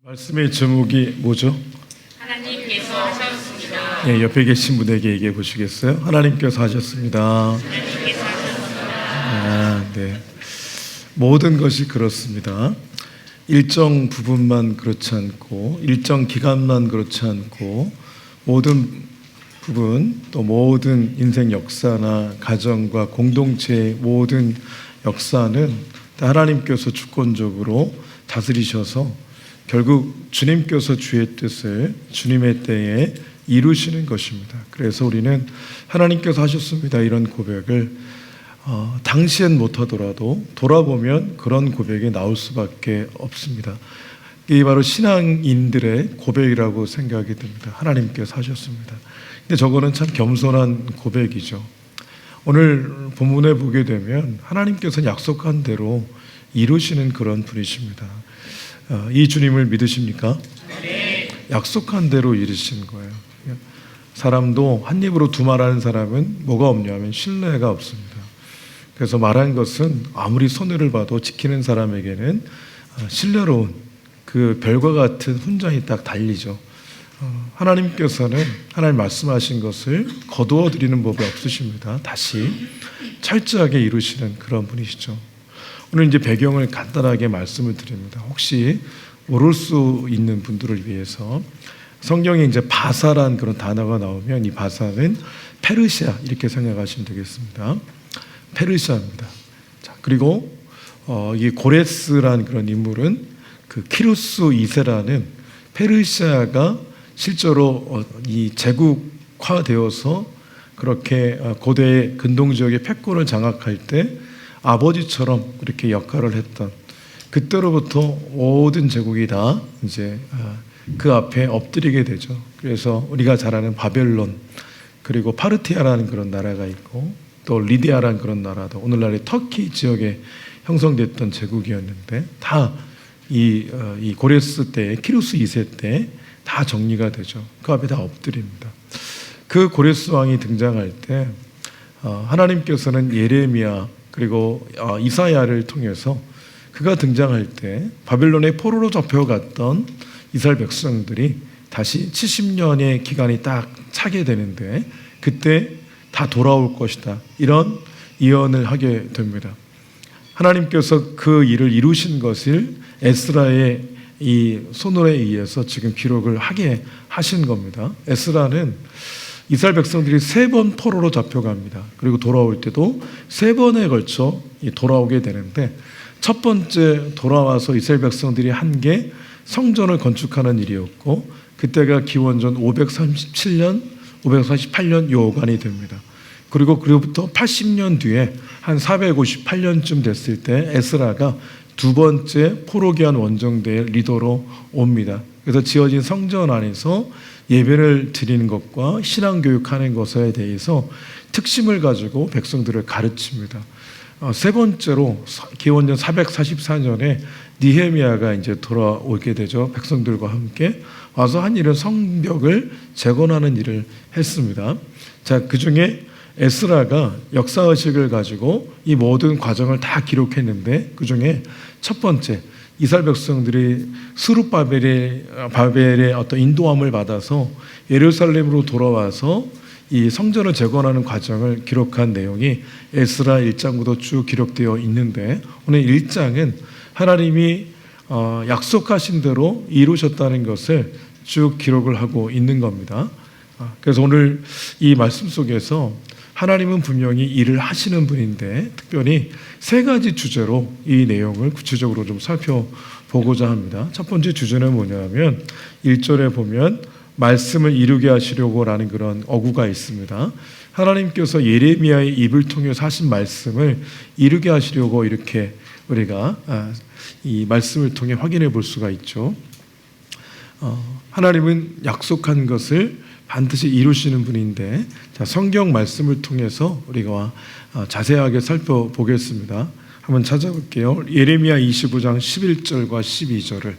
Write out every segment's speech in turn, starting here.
말씀의 제목이 뭐죠? 하나님께서 하셨습니다. 예, 옆에 계신 분에게 얘기해 보시겠어요? 하나님께서 하셨습니다. 하나님께서 하셨습니다. 네. 모든 것이 그렇습니다. 일정 부분만 그렇지 않고 일정 기간만 그렇지 않고 모든 부분 또 모든 인생 역사나 가정과 공동체의 모든 역사는 다 하나님께서 주권적으로 다스리셔서 결국 주님께서 주의 뜻을 주님의 때에 이루시는 것입니다. 그래서 우리는 하나님께서 하셨습니다 이런 고백을 당시엔 못하더라도 돌아보면 그런 고백이 나올 수밖에 없습니다. 이게 바로 신앙인들의 고백이라고 생각이 듭니다. 하나님께서 하셨습니다. 근데 저거는 참 겸손한 고백이죠. 오늘 본문에 보게 되면 하나님께서 약속한 대로 이루시는 그런 분이십니다. 이 주님을 믿으십니까? 네. 약속한 대로 이루신 거예요. 사람도 한 입으로 두 말하는 사람은 뭐가 없냐면 신뢰가 없습니다. 그래서 말한 것은 아무리 손해를 봐도 지키는 사람에게는 신뢰로운 그 별과 같은 훈장이 딱 달리죠. 하나님께서는 하나님 말씀하신 것을 거두어 드리는 법이 없으십니다. 다시 철저하게 이루시는 그런 분이시죠. 오늘 이제 배경을 간단하게 말씀을 드립니다. 혹시 모를 수 있는 분들을 위해서 성경에 이제 바사란 그런 단어가 나오면 이 바사는 페르시아 이렇게 생각하시면 되겠습니다. 페르시아입니다. 자, 그리고 이 고레스라는 그런 인물은 그 키루스 2세라는 페르시아가 실제로 이 제국화되어서 그렇게 고대 근동 지역의 패권을 장악할 때 아버지처럼 그렇게 역할을 했던 그때로부터 모든 제국이 다 이제 그 앞에 엎드리게 되죠. 그래서 우리가 잘 아는 바벨론 그리고 파르티아라는 그런 나라가 있고 또 리디아라는 그런 나라도 오늘날의 터키 지역에 형성됐던 제국이었는데 다 이 고레스 때 키루스 2세 때 다 정리가 되죠. 그 앞에 다 엎드립니다. 그 고레스 왕이 등장할 때 하나님께서는 예레미야 그리고 이사야를 통해서 그가 등장할 때 바벨론의 포로로 잡혀갔던 이스라엘 백성들이 다시 70년의 기간이 딱 차게 되는데 그때 다 돌아올 것이다. 이런 예언을 하게 됩니다. 하나님께서 그 일을 이루신 것을 에스라의 이 손으로 의해서 지금 기록을 하게 하신 겁니다. 에스라는 이스라엘 백성들이 3번 포로로 잡혀갑니다. 그리고 돌아올 때도 3번에 걸쳐 돌아오게 되는데 첫 번째 돌아와서 이스라엘 백성들이 한 게 성전을 건축하는 일이었고 그때가 기원전 537년, 548년 요간이 됩니다. 그리고 그로부터 80년 뒤에 한 458년쯤 됐을 때 에스라가 두 번째 포로기한 원정대의 리더로 옵니다. 그래서 지어진 성전 안에서 예배를 드리는 것과 신앙교육하는 것에 대해서 특심을 가지고 백성들을 가르칩니다. 세 번째로 기원전 444년에 느헤미야가 이제 돌아오게 되죠. 백성들과 함께 와서 한 일은 성벽을 재건하는 일을 했습니다. 자, 그 중에 에스라가 역사의식을 가지고 이 모든 과정을 다 기록했는데 그 중에 첫 번째 이스라엘 백성들이 스룹바벨의 어떤 인도함을 받아서 예루살렘으로 돌아와서 이 성전을 재건하는 과정을 기록한 내용이 에스라 1장부터 쭉 기록되어 있는데 오늘 1장은 하나님이 약속하신 대로 이루셨다는 것을 쭉 기록을 하고 있는 겁니다. 그래서 오늘 이 말씀 속에서 하나님은 분명히 일을 하시는 분인데 특별히 3가지 주제로 이 내용을 구체적으로 좀 살펴보고자 합니다. 첫 번째 주제는 뭐냐면 1절에 보면 말씀을 이루게 하시려고 라는 그런 어구가 있습니다. 하나님께서 예레미야의 입을 통해서 하신 말씀을 이루게 하시려고 이렇게 우리가 이 말씀을 통해 확인해 볼 수가 있죠. 하나님은 약속한 것을 반드시 이루시는 분인데 자, 성경 말씀을 통해서 우리가 자세하게 살펴보겠습니다. 한번 찾아볼게요. 예레미야 25장 11절과 12절을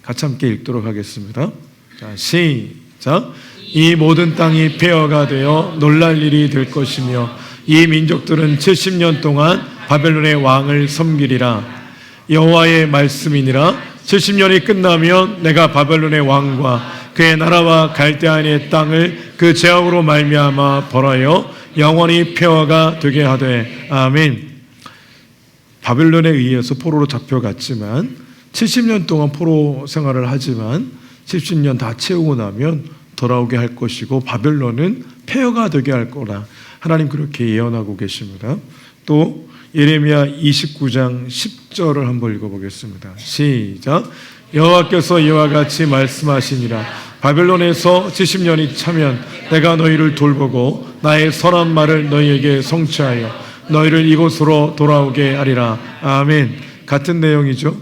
같이 함께 읽도록 하겠습니다. 자, 시작. 이 모든 땅이 폐허가 되어 놀랄 일이 될 것이며 이 민족들은 70년 동안 바벨론의 왕을 섬기리라. 여호와의 말씀이니라. 70년이 끝나면 내가 바벨론의 왕과 그의 나라와 갈대아인의 땅을 그 제약으로 말미암아 벌하여 영원히 평화가 되게 하되 아멘. 바벨론에 의해서 포로로 잡혀갔지만 70년 동안 포로 생활을 하지만 70년 다 채우고 나면 돌아오게 할 것이고 바벨론은 폐허가 되게 할 거라 하나님 그렇게 예언하고 계십니다. 또 예레미야 29장 10절을 한번 읽어보겠습니다. 시작. 여호와께서 이와 같이 말씀하시니라. 바벨론에서 70년이 차면 내가 너희를 돌보고 나의 선한 말을 너희에게 성취하여 너희를 이곳으로 돌아오게 하리라. 아멘. 같은 내용이죠.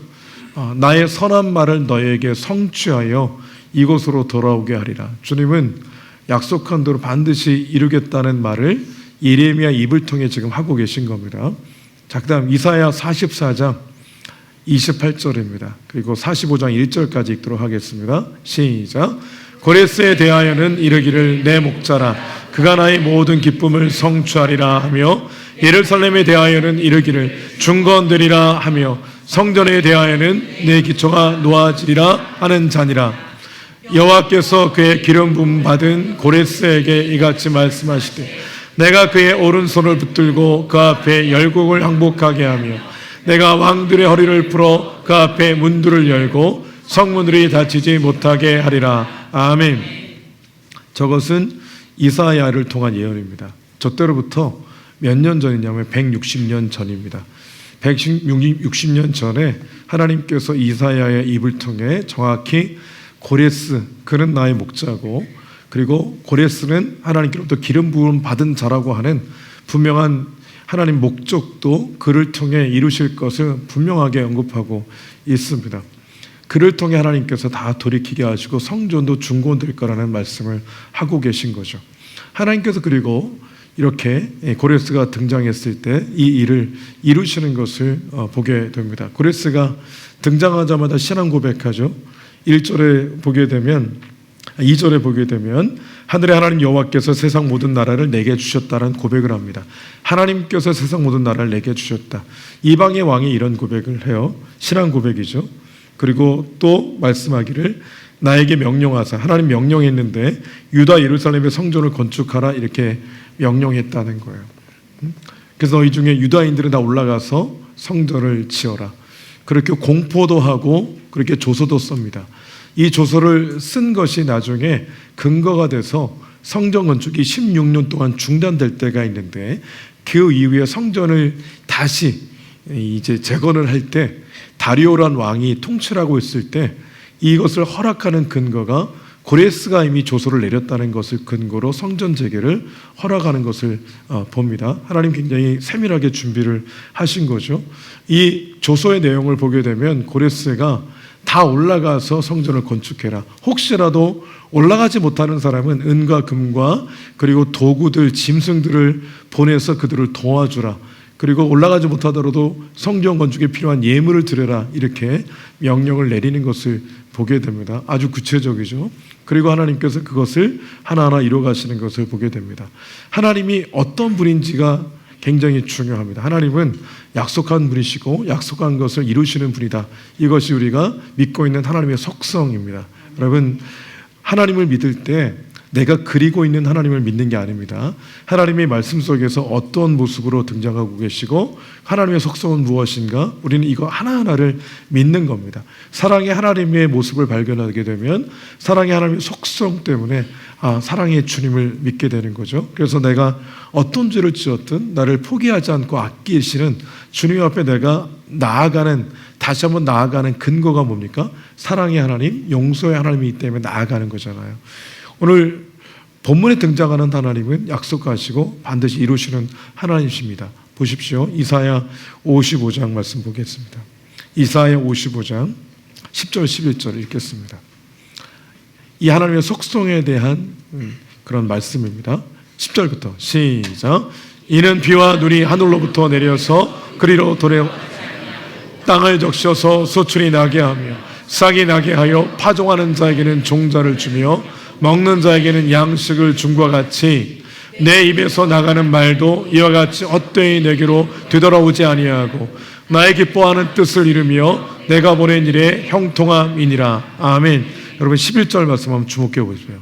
나의 선한 말을 너희에게 성취하여 이곳으로 돌아오게 하리라. 주님은 약속한 대로 반드시 이루겠다는 말을 예레미야 입을 통해 지금 하고 계신 겁니다. 자, 그 다음 이사야 44장 28절입니다. 그리고 45장 1절까지 읽도록 하겠습니다. 시작. 고레스에 대하여는 이르기를 내 목자라 그가 나의 모든 기쁨을 성취하리라 하며 예루살렘에 대하여는 이르기를 중건되리라 하며 성전에 대하여는 내 기초가 놓아지리라 하는 자니라. 여호와께서 그의 기름 부음 받은 고레스에게 이같이 말씀하시되 내가 그의 오른손을 붙들고 그 앞에 열국을 항복하게 하며 내가 왕들의 허리를 풀어 그 앞에 문들을 열고 성문들이 닫히지 못하게 하리라. 아멘. 저것은 이사야를 통한 예언입니다. 저 때로부터 몇 년 전이냐면 160년 전입니다. 160년 전에 하나님께서 이사야의 입을 통해 정확히 고레스 그는 나의 목자고 그리고 고레스는 하나님께로부터 기름 부음 받은 자라고 하는 분명한 하나님 목적도 그를 통해 이루실 것을 분명하게 언급하고 있습니다. 그를 통해 하나님께서 다 돌이키게 하시고 성전도 중건될 거라는 말씀을 하고 계신 거죠. 하나님께서 그리고 이렇게 고레스가 등장했을 때 이 일을 이루시는 것을 보게 됩니다. 고레스가 등장하자마자 신앙 고백하죠. 1절에 보게 되면 2절에 보게 되면 하늘의 하나님 여호와께서 세상 모든 나라를 내게 주셨다는 고백을 합니다. 하나님께서 세상 모든 나라를 내게 주셨다. 이방의 왕이 이런 고백을 해요. 신앙 고백이죠. 그리고 또 말씀하기를 나에게 명령하사 하나님 명령했는데 유다 예루살렘의 성전을 건축하라 이렇게 명령했다는 거예요. 그래서 너희 중에 유다인들은 다 올라가서 성전을 지어라. 그렇게 공포도 하고 그렇게 조서도 씁니다. 이 조서를 쓴 것이 나중에 근거가 돼서 성전 건축이 16년 동안 중단될 때가 있는데 그 이후에 성전을 다시 이제 재건을 할 때 다리오라는 왕이 통치하고 있을 때 이것을 허락하는 근거가 고레스가 이미 조서를 내렸다는 것을 근거로 성전 재개를 허락하는 것을 봅니다. 하나님 굉장히 세밀하게 준비를 하신 거죠. 이 조서의 내용을 보게 되면 고레스가 다 올라가서 성전을 건축해라. 혹시라도 올라가지 못하는 사람은 은과 금과 그리고 도구들, 짐승들을 보내서 그들을 도와주라. 그리고 올라가지 못하더라도 성전 건축에 필요한 예물을 드려라. 이렇게 명령을 내리는 것을 보게 됩니다. 아주 구체적이죠. 그리고 하나님께서 그것을 하나하나 이루어가시는 것을 보게 됩니다. 하나님이 어떤 분인지가 굉장히 중요합니다. 하나님은 약속한 분이시고 약속한 것을 이루시는 분이다. 이것이 우리가 믿고 있는 하나님의 속성입니다. 여러분, 하나님을 믿을 때 내가 그리고 있는 하나님을 믿는 게 아닙니다. 하나님의 말씀 속에서 어떤 모습으로 등장하고 계시고 하나님의 속성은 무엇인가? 우리는 이거 하나하나를 믿는 겁니다. 사랑의 하나님의 모습을 발견하게 되면 사랑의 하나님의 속성 때문에 사랑의 주님을 믿게 되는 거죠. 그래서 내가 어떤 죄를 지었든 나를 포기하지 않고 아끼시는 주님 앞에 내가 나아가는, 다시 한번 나아가는 근거가 뭡니까? 사랑의 하나님, 용서의 하나님이기 때문에 나아가는 거잖아요. 오늘 본문에 등장하는 하나님은 약속하시고 반드시 이루시는 하나님이십니다. 보십시오. 이사야 55장 말씀 보겠습니다. 이사야 55장 10절 11절 읽겠습니다. 이 하나님의 속성에 대한 그런 말씀입니다. 10절부터 시작. 이는 비와 눈이 하늘로부터 내려서 그리로 도래 땅을 적셔서 소출이 나게 하며 싹이 나게 하여 파종하는 자에게는 종자를 주며 먹는 자에게는 양식을 줌과 같이 내 입에서 나가는 말도 이와 같이 헛되이 내게로 되돌아오지 아니하고 나의 기뻐하는 뜻을 이루며 내가 보낸 일에 형통함이니라. 아멘. 여러분 11절 말씀 한번 주목해 보세요.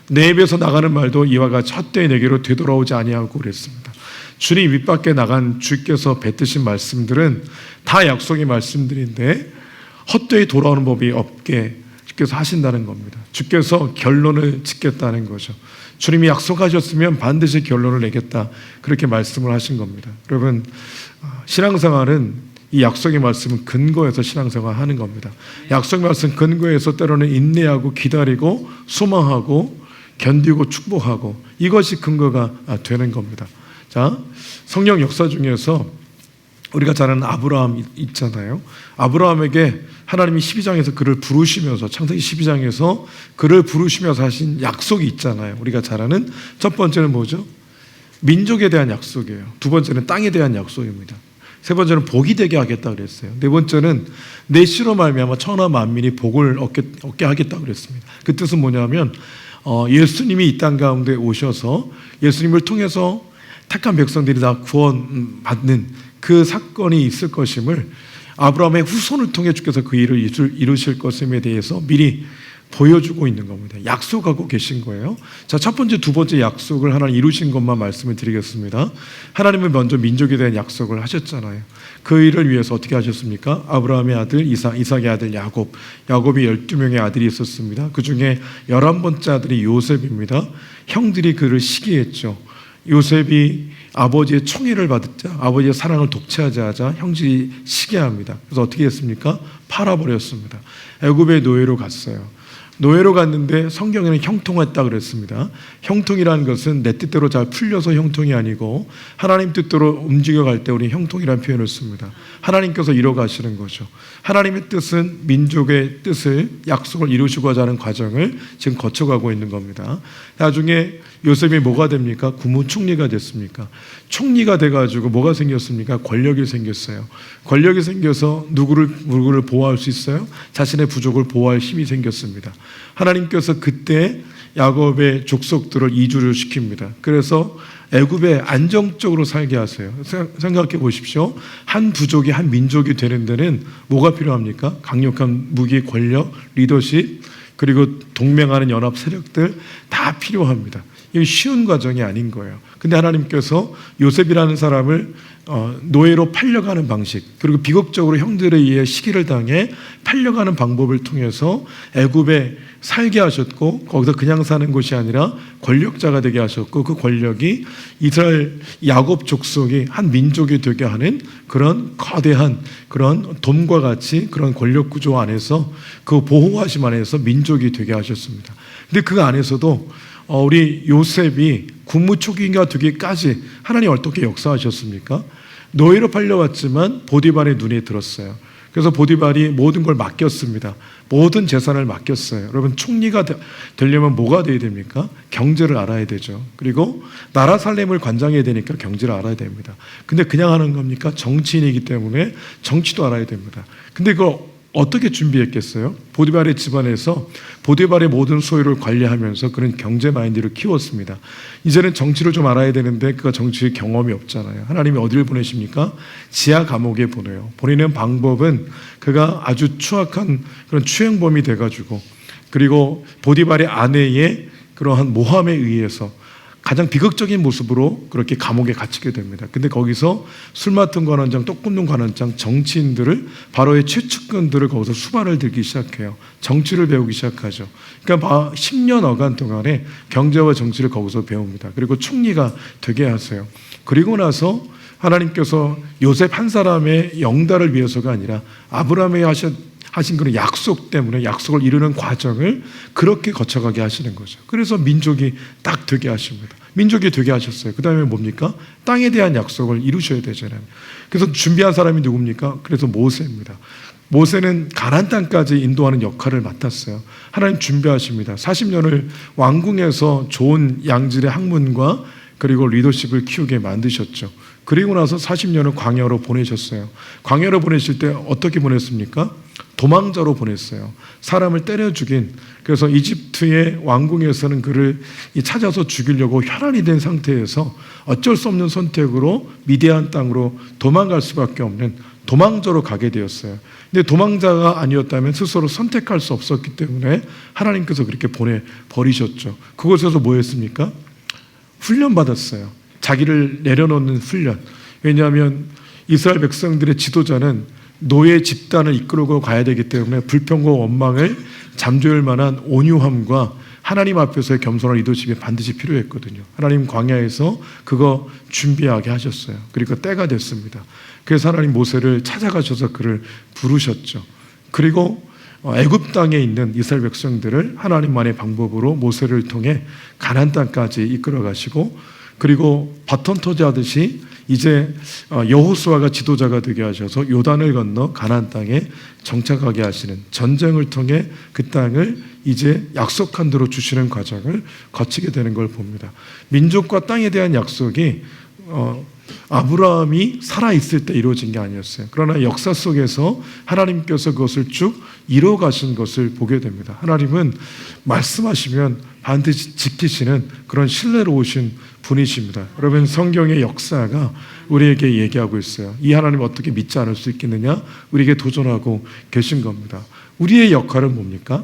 내 입에서 나가는 말도 이와 같이 헛되이 내게로 되돌아오지 아니하고 그랬습니다. 주님 입 밖에 나간 주께서 뱉으신 말씀들은 다 약속의 말씀들인데 헛되이 돌아오는 법이 없게 주께서 하신다는 겁니다. 주께서 결론을 짓겠다는 거죠. 주님이 약속하셨으면 반드시 결론을 내겠다, 그렇게 말씀을 하신 겁니다. 여러분, 신앙생활은 이 약속의 말씀은 근거에서 신앙생활 하는 겁니다. 약속의 말씀 근거에서 때로는 인내하고 기다리고 소망하고 견디고 축복하고, 이것이 근거가 되는 겁니다. 자, 성령 역사 중에서 우리가 잘 아는 아브라함 있잖아요. 아브라함에게 하나님이 12장에서 그를 부르시면서, 창세기 12장에서 그를 부르시면서 하신 약속이 있잖아요. 우리가 잘 아는 첫 번째는 뭐죠? 민족에 대한 약속이에요. 두 번째는 땅에 대한 약속입니다. 세 번째는 복이 되게 하겠다 그랬어요. 네 번째는 내 씨로 말미암아 천하 만민이 복을 얻게 하겠다 그랬습니다. 그 뜻은 뭐냐면 예수님이 이 땅 가운데 오셔서 예수님을 통해서 택한 백성들이 다 구원받는 그 사건이 있을 것임을, 아브라함의 후손을 통해 주께서 그 일을 이루실 것임에 대해서 미리 보여주고 있는 겁니다. 약속하고 계신 거예요. 자, 첫 번째, 두 번째 약속을 하나님 이루신 것만 말씀을 드리겠습니다. 하나님은 먼저 민족에 대한 약속을 하셨잖아요. 그 일을 위해서 어떻게 하셨습니까? 아브라함의 아들 이삭, 이삭의 아들 야곱, 야곱이 12명의 아들이 있었습니다. 그 중에 11번째 아들이 요셉입니다. 형들이 그를 시기했죠. 요셉이 아버지의 총애를 받자, 아버지의 사랑을 독차지하자 형들이 시기합니다. 그래서 어떻게 했습니까? 팔아버렸습니다. 애굽의 노예로 갔어요. 노예로 갔는데 성경에는 형통했다 그랬습니다. 형통이라는 것은 내 뜻대로 잘 풀려서 형통이 아니고 하나님 뜻대로 움직여갈 때 우리 형통이라는 표현을 씁니다. 하나님께서 이뤄가시는 거죠. 하나님의 뜻은 민족의 뜻을, 약속을 이루시고자 하는 과정을 지금 거쳐가고 있는 겁니다. 나중에 요셉이 뭐가 됩니까? 국무총리가 됐습니까? 총리가 돼가지고 뭐가 생겼습니까? 권력이 생겼어요. 권력이 생겨서 누구를 보호할 수 있어요? 자신의 부족을 보호할 힘이 생겼습니다. 하나님께서 그때 야곱의 족속들을 이주를 시킵니다. 그래서 애굽에 안정적으로 살게 하세요. 생각해 보십시오. 한 부족이 한 민족이 되는 데는 뭐가 필요합니까? 강력한 무기, 권력, 리더십, 그리고 동맹하는 연합 세력들 다 필요합니다. 이게 쉬운 과정이 아닌 거예요. 근데 하나님께서 요셉이라는 사람을 노예로 팔려가는 방식, 그리고 비극적으로 형들에 의해 시기를 당해 팔려가는 방법을 통해서 애굽에 살게 하셨고, 거기서 그냥 사는 곳이 아니라 권력자가 되게 하셨고, 그 권력이 이스라엘 야곱 족속이 한 민족이 되게 하는 그런 거대한 그런 돔과 같이 그런 권력 구조 안에서, 그 보호하심 안에서 민족이 되게 하셨습니다. 근데 그 안에서도 우리 요셉이 국무총리가 되기까지 하나님 어떻게 역사하셨습니까? 노예로 팔려왔지만 보디발의 눈에 들었어요. 그래서 보디발이 모든 걸 맡겼습니다. 모든 재산을 맡겼어요. 여러분, 총리가 되려면 뭐가 돼야 됩니까? 경제를 알아야 되죠. 그리고 나라 살림을 관장해야 되니까 경제를 알아야 됩니다. 근데 그냥 하는 겁니까? 정치인이기 때문에 정치도 알아야 됩니다. 근데 그거 어떻게 준비했겠어요? 보디발의 집안에서 보디발의 모든 소유를 관리하면서 그런 경제 마인드를 키웠습니다. 이제는 정치를 좀 알아야 되는데 그가 정치의 경험이 없잖아요. 하나님이 어디를 보내십니까? 지하 감옥에 보내요. 보내는 방법은 그가 아주 추악한 그런 추행범이 돼가지고, 그리고 보디발의 아내의 그러한 모함에 의해서 가장 비극적인 모습으로 그렇게 감옥에 갇히게 됩니다. 근데 거기서 술 맡은 관원장, 떡 굽는 관원장, 정치인들을, 바로의 최측근들을 거기서 수발을 들기 시작해요. 정치를 배우기 시작하죠. 그러니까 10년 어간 동안에 경제와 정치를 거기서 배웁니다. 그리고 총리가 되게 하세요. 그리고 나서 하나님께서 요셉 한 사람의 영달을 위해서가 아니라 아브라함이 하신 그런 약속 때문에 약속을 이루는 과정을 그렇게 거쳐가게 하시는 거죠. 그래서 민족이 딱 되게 하십니다. 민족이 되게 하셨어요. 그 다음에 뭡니까? 땅에 대한 약속을 이루셔야 되잖아요. 그래서 준비한 사람이 누굽니까? 그래서 모세입니다. 모세는 가나안 땅까지 인도하는 역할을 맡았어요. 하나님 준비하십니다. 40년을 왕궁에서 좋은 양질의 학문과 그리고 리더십을 키우게 만드셨죠. 그리고 나서 40년을 광야로 보내셨어요. 광야로 보내실 때 어떻게 보냈습니까? 도망자로 보냈어요. 사람을 때려 죽인, 그래서 이집트의 왕궁에서는 그를 찾아서 죽이려고 혈안이 된 상태에서 어쩔 수 없는 선택으로 미디안 땅으로 도망갈 수밖에 없는 도망자로 가게 되었어요. 근데 도망자가 아니었다면 스스로 선택할 수 없었기 때문에 하나님께서 그렇게 보내버리셨죠. 그곳에서 뭐 했습니까? 훈련받았어요. 자기를 내려놓는 훈련. 왜냐하면 이스라엘 백성들의 지도자는 노예 집단을 이끌고 가야 되기 때문에 불평과 원망을 잠재울 만한 온유함과 하나님 앞에서의 겸손한 리더십이 반드시 필요했거든요. 하나님 광야에서 그거 준비하게 하셨어요. 그리고 때가 됐습니다. 그래서 하나님 모세를 찾아가셔서 그를 부르셨죠. 그리고 애굽 땅에 있는 이스라엘 백성들을 하나님만의 방법으로 모세를 통해 가나안 땅까지 이끌어 가시고, 그리고 바톤 터지하듯이 이제 여호수아가 지도자가 되게 하셔서 요단을 건너 가나안 땅에 정착하게 하시는, 전쟁을 통해 그 땅을 이제 약속한 대로 주시는 과정을 거치게 되는 걸 봅니다. 민족과 땅에 대한 약속이 아브라함이 살아있을 때 이루어진 게 아니었어요. 그러나 역사 속에서 하나님께서 그것을 쭉 이루어 가신 것을 보게 됩니다. 하나님은 말씀하시면 반드시 지키시는 그런 신뢰로 오신 분이십니다. 여러분, 성경의 역사가 우리에게 얘기하고 있어요. 이 하나님을 어떻게 믿지 않을 수 있겠느냐? 우리에게 도전하고 계신 겁니다. 우리의 역할은 뭡니까?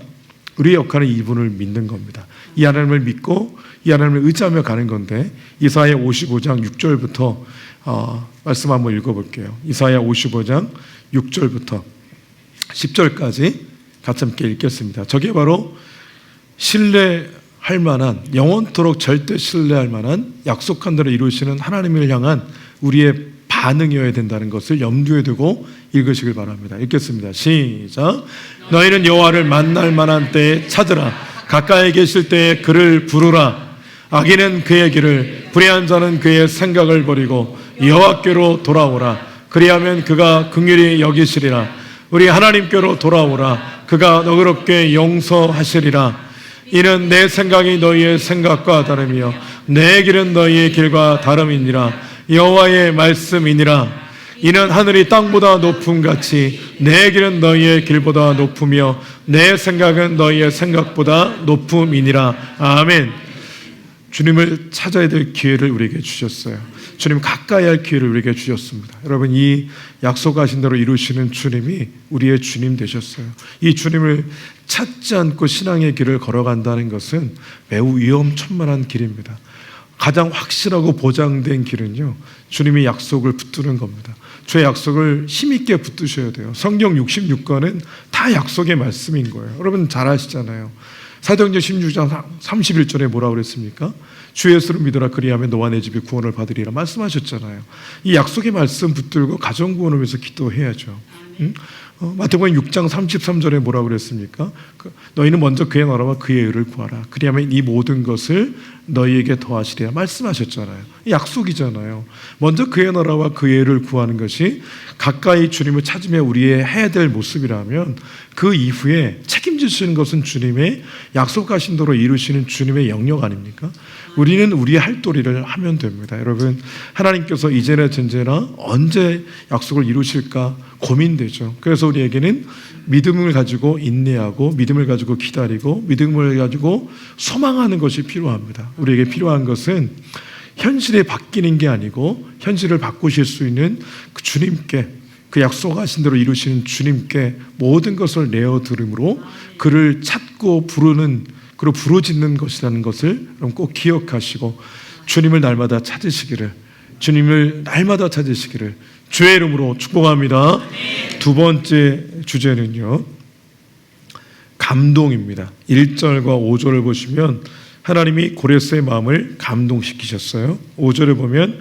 우리의 역할은 이분을 믿는 겁니다. 이 하나님을 믿고 이 하나님을 의지하며 가는 건데, 이사야 55장 6절부터 말씀 한번 읽어볼게요. 이사야 55장 6절부터 10절까지 같이 함께 읽겠습니다. 저게 바로 신뢰할 만한, 영원토록 절대 신뢰할 만한 약속한 대로 이루시는 하나님을 향한 우리의 반응이어야 된다는 것을 염두에 두고 읽으시길 바랍니다. 읽겠습니다. 시작. 너희는 여호와를 만날 만한 때에 찾으라. 가까이 계실 때에 그를 부르라. 악인은 그의 길을, 불의한 자는 그의 생각을 버리고 여호와께로 돌아오라. 그리하면 그가 긍휼히 여기시리라. 우리 하나님께로 돌아오라. 그가 너그럽게 용서하시리라. 이는 내 생각이 너희의 생각과 다름이요 내 길은 너희의 길과 다름이니라. 여호와의 말씀이니라. 이는 하늘이 땅보다 높음같이 내 길은 너희의 길보다 높으며 내 생각은 너희의 생각보다 높음이니라. 아멘. 주님을 찾아야 될 기회를 우리에게 주셨어요. 주님 가까이 할 기회를 우리에게 주셨습니다. 여러분, 이 약속하신 대로 이루시는 주님이 우리의 주님 되셨어요. 이 주님을 찾지 않고 신앙의 길을 걸어간다는 것은 매우 위험천만한 길입니다. 가장 확실하고 보장된 길은요, 주님이 약속을 붙드는 겁니다. 주의 약속을 힘있게 붙드셔야 돼요. 성경 66권은 다 약속의 말씀인 거예요. 여러분 잘 아시잖아요. 사도행전 16장 31절에 뭐라고 그랬습니까? 주 예수를 믿어라. 그리하면 너와 내 집이 구원을 받으리라 말씀하셨잖아요. 이 약속의 말씀 붙들고 가정구원을 위해서 기도해야죠. 마태복음 6장 33절에 뭐라고 그랬습니까? 너희는 먼저 그의 나라와 그의 의를 구하라. 그리하면 이 모든 것을 너희에게 더하시리라 말씀하셨잖아요. 약속이잖아요. 먼저 그의 나라와 그의 의를 구하는 것이 가까이 주님을 찾으며 우리의 해야 될 모습이라면, 그 이후에 책임지시는 것은 주님의 약속하신 대로 이루시는 주님의 영역 아닙니까? 우리는 우리의 할 도리를 하면 됩니다. 여러분, 하나님께서 이제나 전제나 언제 약속을 이루실까 고민되죠. 그래서 우리에게는 믿음을 가지고 인내하고, 믿음을 가지고 기다리고, 믿음을 가지고 소망하는 것이 필요합니다. 우리에게 필요한 것은 현실이 바뀌는 게 아니고 현실을 바꾸실 수 있는 그 주님께, 그 약속하신 대로 이루시는 주님께 모든 것을 내어드림으로 그를 찾고 부르는, 그리고 부르짖는 것이라는 것을 꼭 기억하시고, 주님을 날마다 찾으시기를, 주님을 날마다 찾으시기를 주의 이름으로 축복합니다. 두 번째 주제는요, 감동입니다. 1절과 5절을 보시면 하나님이 고레스의 마음을 감동시키셨어요. 5절에 보면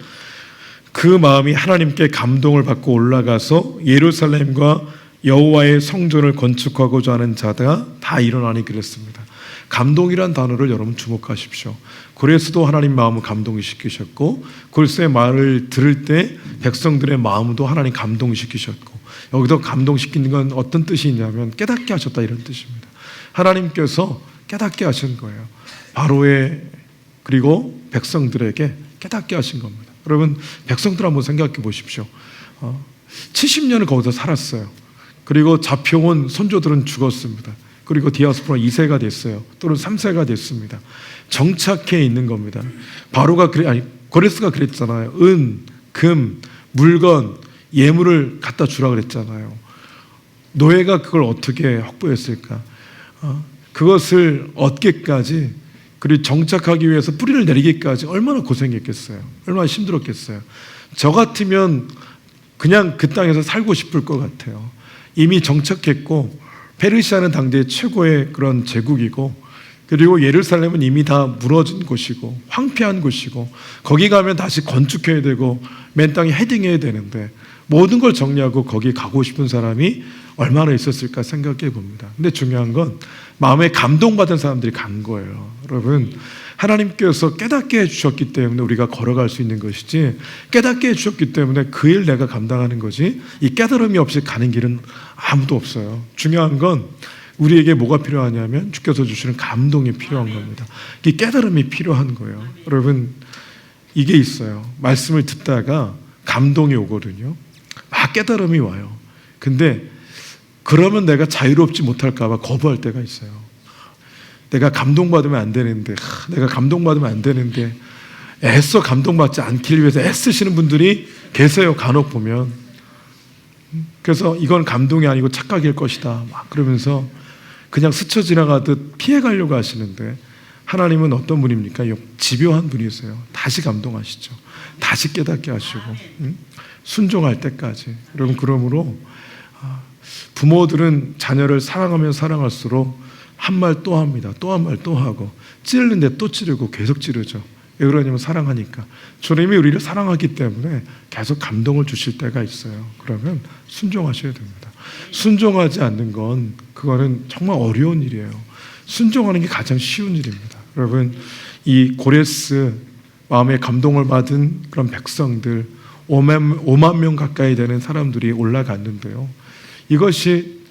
그 마음이 하나님께 감동을 받고 올라가서 예루살렘과 여호와의 성전을 건축하고자 하는 자가 다 일어나니 그랬습니다. 감동이란 단어를 여러분 주목하십시오. 고레스도 하나님 마음을 감동시키셨고, 고레스의 말을 들을 때 백성들의 마음도 하나님 감동시키셨고, 여기서 감동시키는 건 어떤 뜻이 있냐면 깨닫게 하셨다, 이런 뜻입니다. 하나님께서 깨닫게 하신 거예요. 바로의, 그리고 백성들에게 깨닫게 하신 겁니다. 여러분, 백성들 한번 생각해 보십시오. 70년을 거기서 살았어요. 그리고 잡혀온 선조들은 죽었습니다. 그리고 디아스포라 2세가 됐어요. 또는 3세가 됐습니다. 정착해 있는 겁니다. 바로가 고레스가 그랬잖아요. 은, 금, 물건 예물을 갖다 주라 그랬잖아요. 노예가 그걸 어떻게 확보했을까? 그것을 얻기까지, 그리고 정착하기 위해서 뿌리를 내리기까지 얼마나 고생했겠어요. 얼마나 힘들었겠어요. 저 같으면 그냥 그 땅에서 살고 싶을 것 같아요. 이미 정착했고 페르시아는 당대 최고의 그런 제국이고, 그리고 예루살렘은 이미 다 무너진 곳이고 황폐한 곳이고, 거기 가면 다시 건축해야 되고 맨 땅에 헤딩해야 되는데 모든 걸 정리하고 거기 가고 싶은 사람이 얼마나 있었을까 생각해 봅니다. 근데 중요한 건 마음에 감동받은 사람들이 간 거예요. 여러분, 하나님께서 깨닫게 해주셨기 때문에 우리가 걸어갈 수 있는 것이지, 깨닫게 해주셨기 때문에 그 일 내가 감당하는 거지, 이 깨달음이 없이 가는 길은 아무도 없어요. 중요한 건 우리에게 뭐가 필요하냐면 주께서 주시는 감동이 필요한 겁니다. 이 깨달음이 필요한 거예요. 여러분, 이게 있어요. 말씀을 듣다가 감동이 오거든요. 막 깨달음이 와요. 근데 그러면 내가 자유롭지 못할까 봐 거부할 때가 있어요. 내가 감동받으면 안 되는데, 내가 감동받으면 안 되는데 애써 감동받지 않기 위해서 애쓰시는 분들이 계세요. 간혹 보면. 그래서 이건 감동이 아니고 착각일 것이다 막 그러면서 그냥 스쳐 지나가듯 피해가려고 하시는데, 하나님은 어떤 분입니까? 집요한 분이세요. 다시 감동하시죠. 다시 깨닫게 하시고 순종할 때까지. 여러분, 그러므로 부모들은 자녀를 사랑하면 사랑할수록 한 말 또 합니다. 또 한 말 또 하고, 찌르는데 또 찌르고 계속 찌르죠. 왜 그러냐면 사랑하니까. 주님이 우리를 사랑하기 때문에 계속 감동을 주실 때가 있어요. 그러면 순종하셔야 됩니다. 순종하지 않는 건 그거는 정말 어려운 일이에요. 순종하는 게 가장 쉬운 일입니다. 여러분, 이 고레스 마음에 감동을 받은 그런 백성들 5만 명 가까이 되는 사람들이 올라갔는데요. 이것이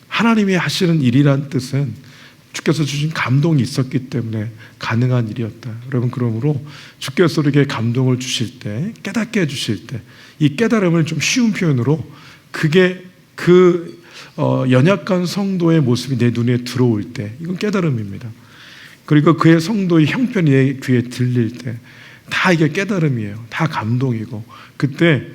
하나님이 하시는 일이란 뜻은 주께서 주신 감동이 있었기 때문에 가능한 일이었다. 여러분, 그러므로 주께서 우리에게 감동을 주실 때, 깨닫게 해주실 때, 이 깨달음을 좀 쉬운 표현으로, 그게 연약한 성도의 모습이 내 눈에 들어올 때, 이건 깨달음입니다. 그리고 그의 성도의 형편이 내 귀에 들릴 때, 다 이게 깨달음이에요. 다 감동이고, 그때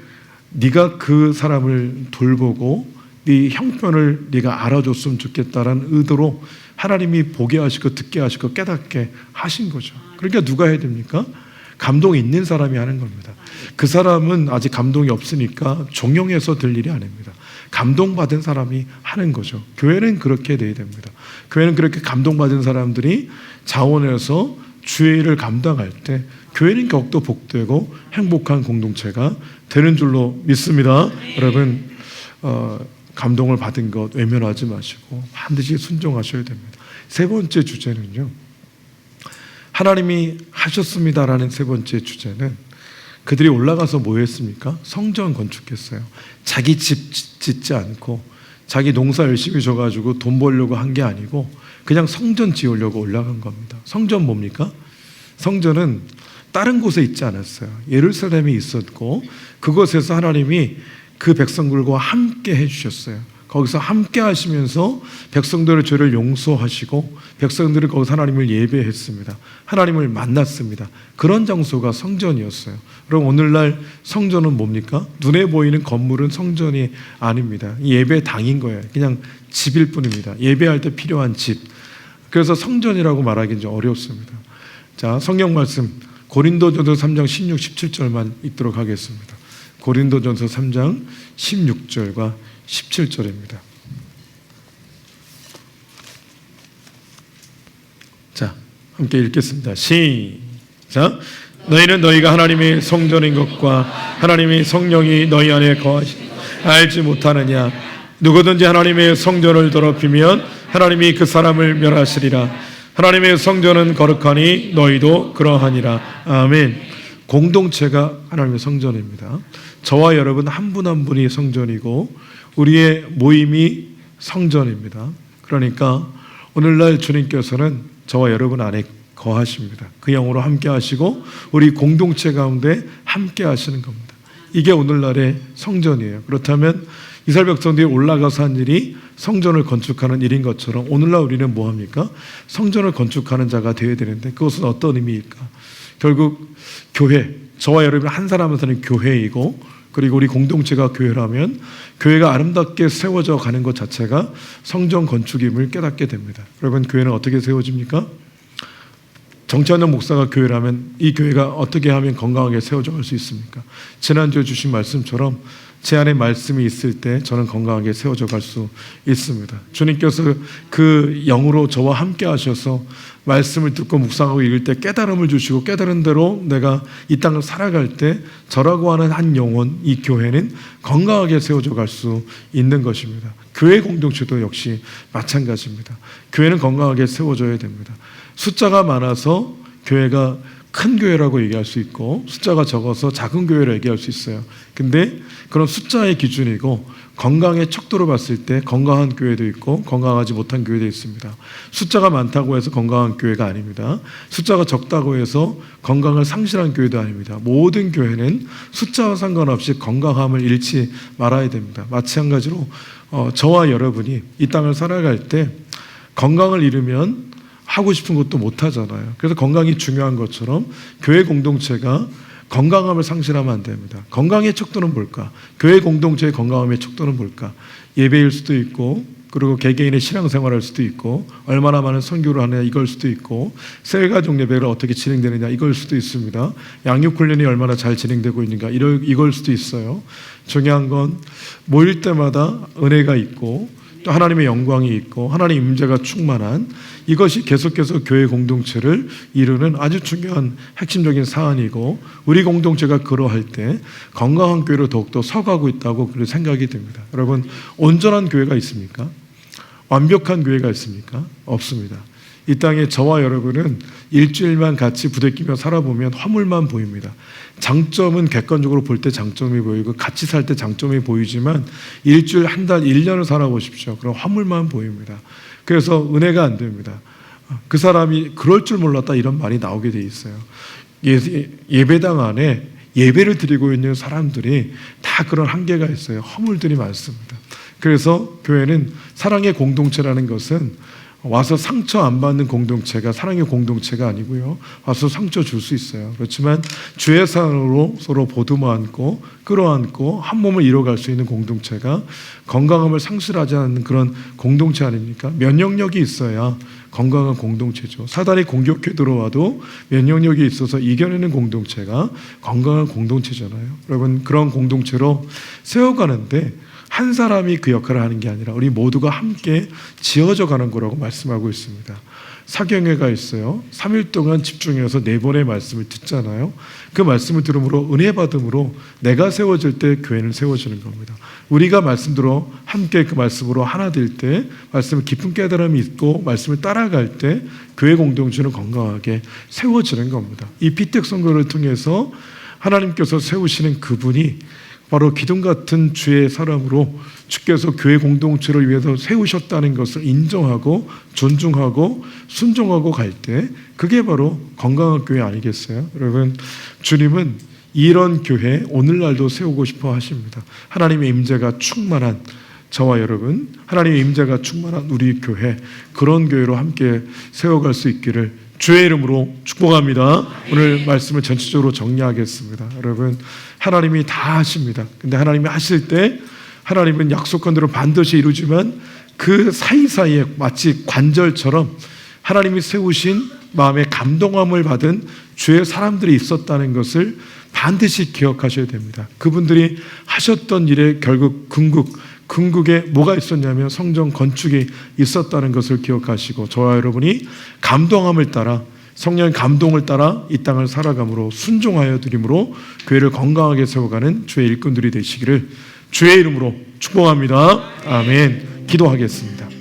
네가 그 사람을 돌보고 네 형편을 네가 알아줬으면 좋겠다라는 의도로 하나님이 보게 하시고 듣게 하시고 깨닫게 하신 거죠. 그러니까 누가 해야 됩니까? 감동이 있는 사람이 하는 겁니다. 그 사람은 아직 감동이 없으니까 종용해서 될 일이 아닙니다. 감동받은 사람이 하는 거죠. 교회는 그렇게 돼야 됩니다. 교회는 그렇게 감동받은 사람들이 자원해서 주의 일을 감당할 때 교회는 더욱더 복되고 행복한 공동체가 되는 줄로 믿습니다. 여러분, 감동을 받은 것 외면하지 마시고 반드시 순종하셔야 됩니다. 세 번째 주제는요, 하나님이 하셨습니다라는 세 번째 주제는, 그들이 올라가서 뭐 했습니까? 성전 건축했어요. 자기 집 짓지 않고 자기 농사 열심히 져가지고 돈 벌려고 한 게 아니고 그냥 성전 지으려고 올라간 겁니다. 성전 뭡니까? 성전은 다른 곳에 있지 않았어요. 예루살렘에 있었고, 그곳에서 하나님이 그 백성들과 함께 해주셨어요. 거기서 함께 하시면서 백성들의 죄를 용서하시고 백성들이 거기서 하나님을 예배했습니다. 하나님을 만났습니다. 그런 장소가 성전이었어요. 그럼 오늘날 성전은 뭡니까? 눈에 보이는 건물은 성전이 아닙니다. 예배당인 거예요. 그냥 집일 뿐입니다. 예배할 때 필요한 집. 그래서 성전이라고 말하기는 좀 어렵습니다. 자, 성경 말씀 고린도전서 3장 16, 17절만 읽도록 하겠습니다. 고린도전서 3장 16절과 17절입니다. 자, 함께 읽겠습니다. 시작. 너희는 너희가 하나님의 성전인 것과 하나님의 성령이 너희 안에 거하시니 알지 못하느냐? 누구든지 하나님의 성전을 더럽히면 하나님이 그 사람을 멸하시리라. 하나님의 성전은 거룩하니 너희도 그러하니라. 아멘. 공동체가 하나님의 성전입니다. 저와 여러분 한 분 한 분이 성전이고 우리의 모임이 성전입니다. 그러니까 오늘날 주님께서는 저와 여러분 안에 거하십니다. 그 영으로 함께 하시고 우리 공동체 가운데 함께 하시는 겁니다. 이게 오늘날의 성전이에요. 그렇다면 이스라엘 백성들이 올라가서 한 일이 성전을 건축하는 일인 것처럼 오늘날 우리는 뭐합니까? 성전을 건축하는 자가 되어야 되는데 그것은 어떤 의미일까? 결국 교회, 저와 여러분 한 사람 한 사람이 교회이고 그리고 우리 공동체가 교회라면 교회가 아름답게 세워져 가는 것 자체가 성전 건축임을 깨닫게 됩니다. 여러분, 교회는 어떻게 세워집니까? 정치하는 목사가 교회라면 이 교회가 어떻게 하면 건강하게 세워져 갈 수 있습니까? 지난주에 주신 말씀처럼 제 안에 말씀이 있을 때 저는 건강하게 세워져 갈 수 있습니다. 주님께서 그 영으로 저와 함께 하셔서 말씀을 듣고 묵상하고 읽을 때 깨달음을 주시고 깨달은 대로 내가 이 땅을 살아갈 때 저라고 하는 한 영혼, 이 교회는 건강하게 세워져 갈 수 있는 것입니다. 교회 공동체도 역시 마찬가지입니다. 교회는 건강하게 세워져야 됩니다. 숫자가 많아서 교회가 큰 교회라고 얘기할 수 있고 숫자가 적어서 작은 교회라고 얘기할 수 있어요. 근데 그런 숫자의 기준이고 건강의 척도로 봤을 때 건강한 교회도 있고 건강하지 못한 교회도 있습니다. 숫자가 많다고 해서 건강한 교회가 아닙니다. 숫자가 적다고 해서 건강을 상실한 교회도 아닙니다. 모든 교회는 숫자와 상관없이 건강함을 잃지 말아야 됩니다. 마찬가지로 저와 여러분이 이 땅을 살아갈 때 건강을 잃으면 하고 싶은 것도 못 하잖아요. 그래서 건강이 중요한 것처럼 교회 공동체가 건강함을 상실하면 안 됩니다. 건강의 척도는 뭘까? 교회 공동체의 건강함의 척도는 뭘까? 예배일 수도 있고, 그리고 개개인의 신앙생활할 수도 있고, 얼마나 많은 선교를 하느냐 이걸 수도 있고, 새가족 예배가 어떻게 진행되느냐 이걸 수도 있습니다. 양육훈련이 얼마나 잘 진행되고 있는가 이걸 수도 있어요. 중요한 건 모일 때마다 은혜가 있고 또 하나님의 영광이 있고 하나님의 임재가 충만한 이것이 계속해서 교회 공동체를 이루는 아주 중요한 핵심적인 사안이고, 우리 공동체가 그러할 때 건강한 교회로 더욱더 서가고 있다고 그렇게 생각이 됩니다. 여러분, 온전한 교회가 있습니까? 완벽한 교회가 있습니까? 없습니다. 이 땅에 저와 여러분은 일주일만 같이 부대끼며 살아보면 허물만 보입니다. 장점은 객관적으로 볼 때 장점이 보이고 같이 살 때 장점이 보이지만 일주일, 한 달, 1년을 살아보십시오. 그럼 허물만 보입니다. 그래서 은혜가 안 됩니다. 그 사람이 그럴 줄 몰랐다 이런 말이 나오게 돼 있어요. 예배당 안에 예배를 드리고 있는 사람들이 다 그런 한계가 있어요. 허물들이 많습니다. 그래서 교회는 사랑의 공동체라는 것은 와서 상처 안 받는 공동체가 사랑의 공동체가 아니고요. 와서 상처 줄 수 있어요. 그렇지만 주의 사랑으로 서로 보듬어 안고 끌어안고 한 몸을 이뤄갈 수 있는 공동체가 건강함을 상실하지 않는 그런 공동체 아닙니까? 면역력이 있어야 건강한 공동체죠. 사단이 공격해 들어와도 면역력이 있어서 이겨내는 공동체가 건강한 공동체잖아요. 여러분, 그런 공동체로 세워가는데 한 사람이 그 역할을 하는 게 아니라 우리 모두가 함께 지어져 가는 거라고 말씀하고 있습니다. 사경회가 있어요. 3일 동안 집중해서 4번의 말씀을 듣잖아요. 그 말씀을 들음으로 은혜 받음으로 내가 세워질 때 교회는 세워지는 겁니다. 우리가 말씀대로 함께 그 말씀으로 하나 될 때 말씀을 깊은 깨달음이 있고 말씀을 따라갈 때 교회 공동체는 건강하게 세워지는 겁니다. 이 피택 선거를 통해서 하나님께서 세우시는 그분이 바로 기둥 같은 주의 사람으로 주께서 교회 공동체를 위해서 세우셨다는 것을 인정하고 존중하고 순종하고 갈 때 그게 바로 건강한 교회 아니겠어요? 여러분, 주님은 이런 교회 오늘날도 세우고 싶어 하십니다. 하나님의 임재가 충만한 저와 여러분, 하나님의 임재가 충만한 우리 교회, 그런 교회로 함께 세워갈 수 있기를 주의 이름으로 축복합니다. 오늘 말씀을 전체적으로 정리하겠습니다. 여러분, 하나님이 다 하십니다. 근데 하나님이 하실 때 하나님은 약속한 대로 반드시 이루지만 그 사이사이에 마치 관절처럼 하나님이 세우신 마음의 감동함을 받은 주의 사람들이 있었다는 것을 반드시 기억하셔야 됩니다. 그분들이 하셨던 일에 결국 궁극에 뭐가 있었냐면 성전 건축이 있었다는 것을 기억하시고 저와 여러분이 감동함을 따라 성령의 감동을 따라 이 땅을 살아감으로 순종하여 드림으로 교회를 건강하게 세워가는 주의 일꾼들이 되시기를 주의 이름으로 축복합니다. 아멘. 기도하겠습니다.